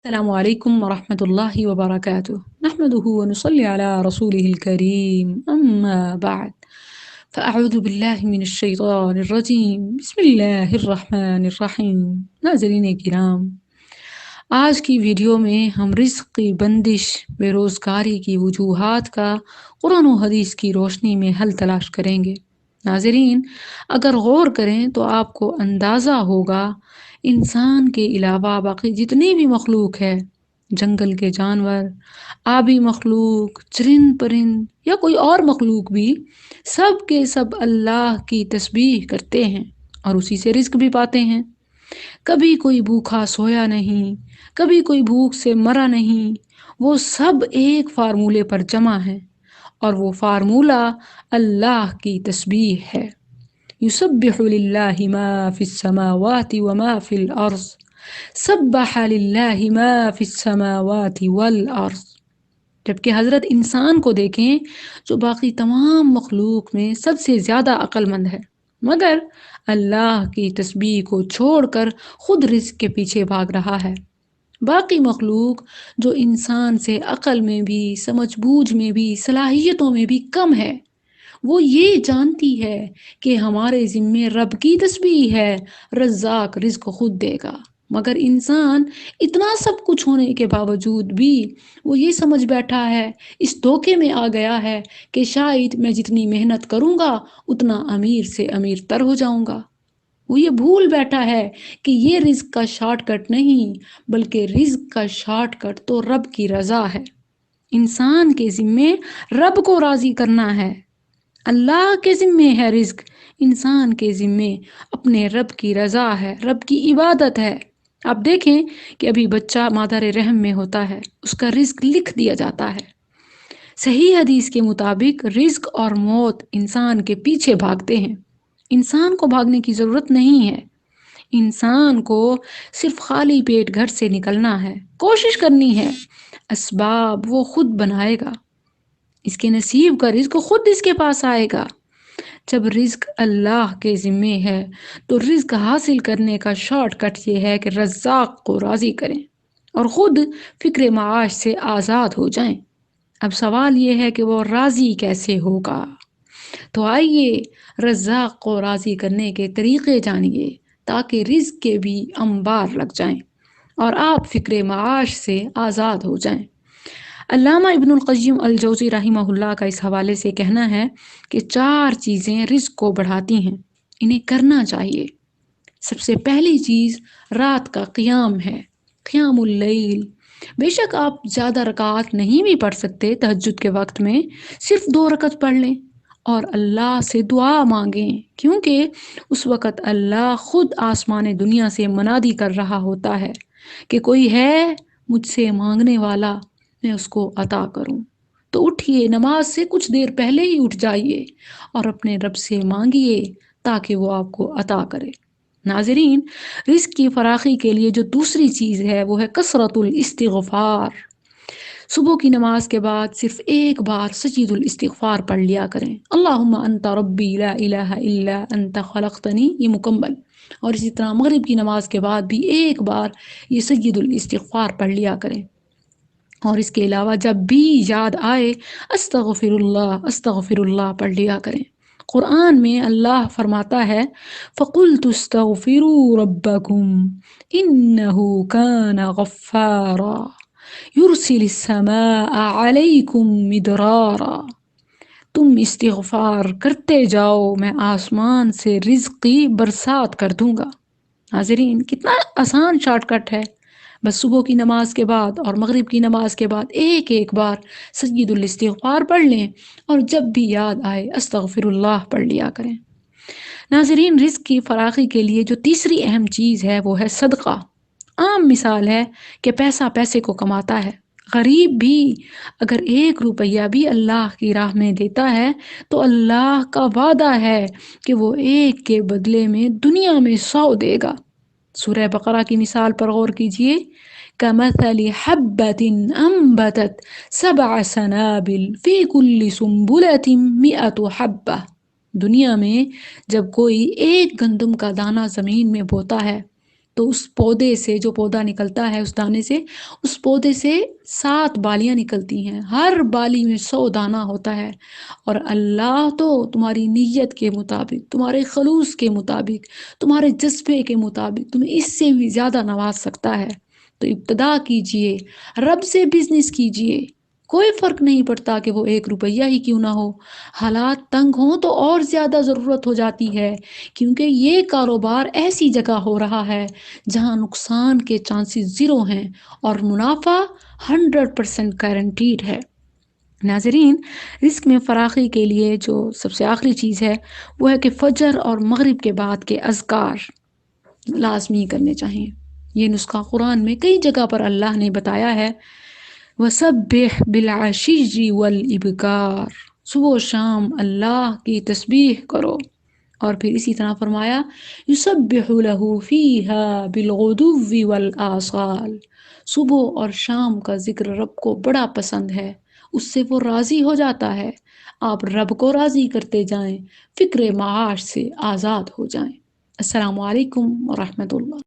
السلام عليكم ورحمة الله وبركاته. نحمده ونصلي على رسوله الكريم، أما بعد، فأعوذ بالله من الشيطان الرجيم، بسم الله الرحمن الرحیم۔ ناظرین کرام، آج کی ویڈیو میں ہم رزق کی بندش، بے روزگاری کی وجوہات کا قرآن و حدیث کی روشنی میں حل تلاش کریں گے۔ ناظرین، اگر غور کریں تو آپ کو اندازہ ہوگا انسان کے علاوہ باقی جتنی بھی مخلوق ہے، جنگل کے جانور، آبی مخلوق، چرند پرند یا کوئی اور مخلوق بھی، سب کے سب اللہ کی تسبیح کرتے ہیں اور اسی سے رزق بھی پاتے ہیں۔ کبھی کوئی بھوکا سویا نہیں، کبھی کوئی بھوک سے مرا نہیں، وہ سب ایک فارمولے پر جمع ہیں، اور وہ فارمولہ اللہ کی تسبیح ہے۔ یسبح للہ ما فی السماوات وما فی الارض، سبح للہ ما فی السماوات والارض۔ جبکہ حضرت انسان کو دیکھیں جو باقی تمام مخلوق میں سب سے زیادہ عقل مند ہے، مگر اللہ کی تسبیح کو چھوڑ کر خود رزق کے پیچھے بھاگ رہا ہے۔ باقی مخلوق جو انسان سے عقل میں بھی، سمجھ بوجھ میں بھی، صلاحیتوں میں بھی کم ہے، وہ یہ جانتی ہے کہ ہمارے ذمے رب کی تسبیح ہے، رزاق رزق خود دے گا، مگر انسان اتنا سب کچھ ہونے کے باوجود بھی وہ یہ سمجھ بیٹھا ہے، اس دھوکے میں آ گیا ہے کہ شاید میں جتنی محنت کروں گا اتنا امیر سے امیر تر ہو جاؤں گا۔ وہ یہ بھول بیٹھا ہے کہ یہ رزق کا شارٹ کٹ نہیں، بلکہ رزق کا شارٹ کٹ تو رب کی رضا ہے۔ انسان کے ذمے رب کو راضی کرنا ہے، اللہ کے ذمے ہے رزق، انسان کے ذمے اپنے رب کی رضا ہے، رب کی عبادت ہے۔ آپ دیکھیں کہ ابھی بچہ مادر رحم میں ہوتا ہے، اس کا رزق لکھ دیا جاتا ہے۔ صحیح حدیث کے مطابق رزق اور موت انسان کے پیچھے بھاگتے ہیں۔ انسان کو بھاگنے کی ضرورت نہیں ہے، انسان کو صرف خالی پیٹ گھر سے نکلنا ہے، کوشش کرنی ہے، اسباب وہ خود بنائے گا، اس کے نصیب کا رزق خود اس کے پاس آئے گا۔ جب رزق اللہ کے ذمے ہے تو رزق حاصل کرنے کا شارٹ کٹ یہ ہے کہ رزاق کو راضی کریں اور خود فکر معاش سے آزاد ہو جائیں۔ اب سوال یہ ہے کہ وہ راضی کیسے ہوگا؟ تو آئیے رزاق کو راضی کرنے کے طریقے جانیے تاکہ رزق کے بھی انبار لگ جائیں اور آپ فکر معاش سے آزاد ہو جائیں۔ علامہ ابن القیم الجوزی رحمہ اللہ کا اس حوالے سے کہنا ہے کہ 4 چیزیں رزق کو بڑھاتی ہیں، انہیں کرنا چاہیے۔ سب سے پہلی چیز رات کا قیام ہے، قیام اللیل۔ بے شک آپ زیادہ رکعات نہیں بھی پڑھ سکتے تہجد کے وقت میں، صرف 2 رکعت پڑھ لیں اور اللہ سے دعا مانگیں، کیونکہ اس وقت اللہ خود آسمان دنیا سے منادی کر رہا ہوتا ہے کہ کوئی ہے مجھ سے مانگنے والا، میں اس کو عطا کروں۔ تو اٹھیے، نماز سے کچھ دیر پہلے ہی اٹھ جائیے اور اپنے رب سے مانگیے تاکہ وہ آپ کو عطا کرے۔ ناظرین، رزق کی فراخی کے لیے جو دوسری چیز ہے وہ ہے کثرت الاستغفار۔ صبح کی نماز کے بعد صرف ایک بار سجید الاستغفار پڑھ لیا کریں، اللہم انت ربی لا الہ الا انت خلقتنی، یہ مکمل۔ اور اسی طرح مغرب کی نماز کے بعد بھی ایک بار یہ سجید الاستغفار پڑھ لیا کریں۔ اور اس کے علاوہ جب بھی یاد آئے استغفر اللہ پڑھ لیا کریں۔ قرآن میں اللہ فرماتا ہے فَقُلْتُ اسْتَغْفِرُوا رَبَّكُمْ إِنَّهُ كَانَ غَفَّارًا يُرْسِلِ السَّمَاءَ عَلَيْكُمْ مِدْرَارًا۔ تم استغفار کرتے جاؤ، میں آسمان سے رزق کی برسات کر دوں گا۔ ناظرین، کتنا آسان شارٹ کٹ ہے، بس صبح کی نماز کے بعد اور مغرب کی نماز کے بعد ایک بار سجید الاستغفار پڑھ لیں اور جب بھی یاد آئے استغفر اللہ پڑھ لیا کریں۔ ناظرین، رزق کی فراخی کے لیے جو تیسری اہم چیز ہے وہ ہے صدقہ۔ عام مثال ہے کہ پیسہ پیسے کو کماتا ہے، غریب بھی اگر 1 روپیہ بھی اللہ کی راہ میں دیتا ہے تو اللہ کا وعدہ ہے کہ وہ 1 کے بدلے میں دنیا میں 100 دے گا۔ سورہ بقرہ کی مثال پر غور کیجئے، کَمَثَلِ حَبَّةٍ أَنبَتَتْ 7 سَنَابِلَ فِي كُلِّ سُنبُلَةٍ 100 حَبَّةٍ۔ دنیا میں جب کوئی 1 گندم کا دانہ زمین میں بوتا ہے تو اس پودے سے جو پودا نکلتا ہے اس دانے سے، اس پودے سے 7 بالیاں نکلتی ہیں، ہر بالی میں 100 دانہ ہوتا ہے، اور اللہ تو تمہاری نیت کے مطابق، تمہارے خلوص کے مطابق، تمہارے جذبے کے مطابق تمہیں اس سے بھی زیادہ نواز سکتا ہے۔ تو ابتدا کیجئے، رب سے بزنس کیجئے، کوئی فرق نہیں پڑتا کہ وہ 1 روپیہ ہی کیوں نہ ہو۔ حالات تنگ ہوں تو اور زیادہ ضرورت ہو جاتی ہے، کیونکہ یہ کاروبار ایسی جگہ ہو رہا ہے جہاں نقصان کے چانسز 0 ہیں اور منافع 100% گارنٹیڈ ہے۔ ناظرین، رزق میں فراخی کے لیے جو سب سے آخری چیز ہے وہ ہے کہ فجر اور مغرب کے بعد کے اذکار لازمی کرنے چاہیے۔ یہ نسخہ قرآن میں کئی جگہ پر اللہ نے بتایا ہے، وَسَبِّحْ بِالْعَشِيِّ وَالْإِبْكَارِ، صبح و شام اللہ کی تسبیح کرو، اور پھر اسی طرح فرمایا يُسَبِّحُ لَهُ فِيهَا بِالْغُدُوِّ وَالْآصَالِ، صبح اور شام کا ذکر رب کو بڑا پسند ہے، اس سے وہ راضی ہو جاتا ہے۔ آپ رب کو راضی کرتے جائیں، فکر معاش سے آزاد ہو جائیں۔ السلام علیکم ورحمۃ اللہ۔